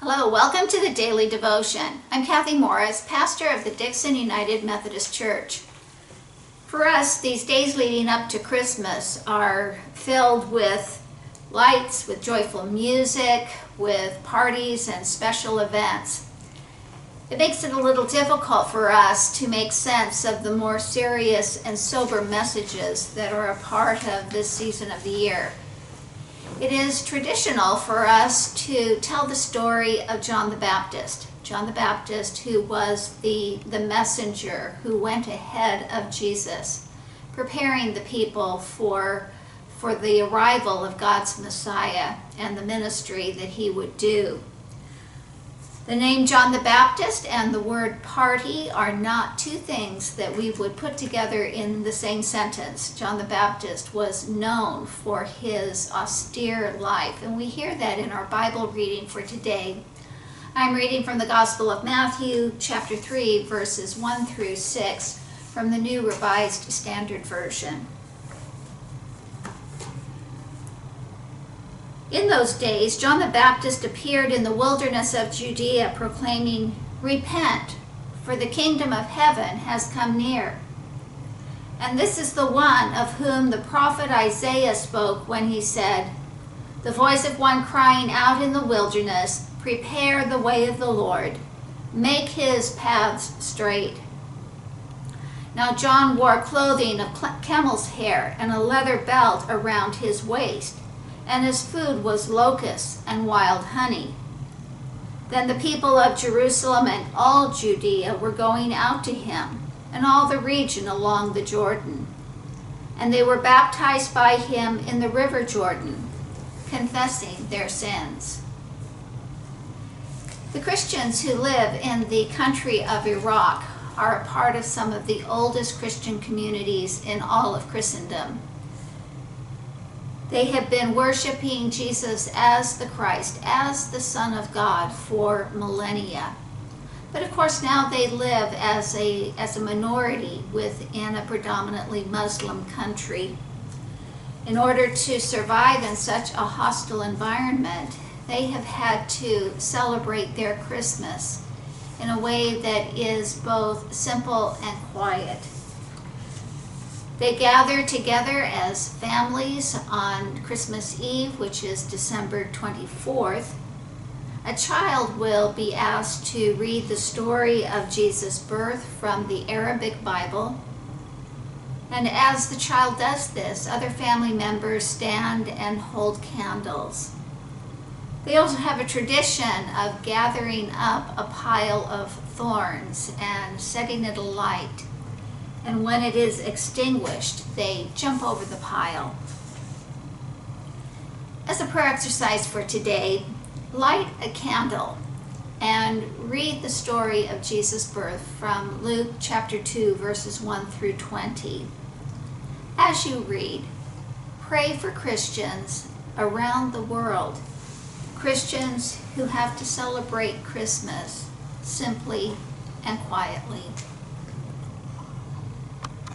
Hello, welcome to the Daily Devotion. I'm Kathy Morris, pastor of the Dixon United Methodist Church. For us, these days leading up to Christmas are filled with lights, with joyful music, with parties and special events. It makes it a little difficult for us to make sense of the more serious and sober messages that are a part of this season of the year. It is traditional for us to tell the story of John the Baptist. John the Baptist, who was the messenger who went ahead of Jesus, preparing the people for the arrival of God's Messiah and the ministry that he would do. The name John the Baptist and the word party are not two things that we would put together in the same sentence. John the Baptist was known for his austere life, and we hear that in our Bible reading for today. I'm reading from the Gospel of Matthew, chapter 3, verses 1 through 6, from the New Revised Standard Version. In those days, John the Baptist appeared in the wilderness of Judea, proclaiming, "Repent, for the kingdom of heaven has come near." And this is the one of whom the prophet Isaiah spoke when he said, "The voice of one crying out in the wilderness, prepare the way of the Lord, make his paths straight." Now John wore clothing of camel's hair and a leather belt around his waist, and his food was locusts and wild honey. Then the people of Jerusalem and all Judea were going out to him, and all the region along the Jordan. And they were baptized by him in the river Jordan, confessing their sins. The Christians who live in the country of Iraq are a part of some of the oldest Christian communities in all of Christendom. They have been worshiping Jesus as the Christ, as the Son of God for millennia. But of course now they live as a minority within a predominantly Muslim country. In order to survive in such a hostile environment, they have had to celebrate their Christmas in a way that is both simple and quiet. They gather together as families on Christmas Eve, which is December 24th. A child will be asked to read the story of Jesus' birth from the Arabic Bible. And as the child does this, other family members stand and hold candles. They also have a tradition of gathering up a pile of thorns and setting it alight. And when it is extinguished, they jump over the pile. As a prayer exercise for today, light a candle and read the story of Jesus' birth from Luke chapter 2, verses 1 through 20. As you read, pray for Christians around the world, Christians who have to celebrate Christmas simply and quietly.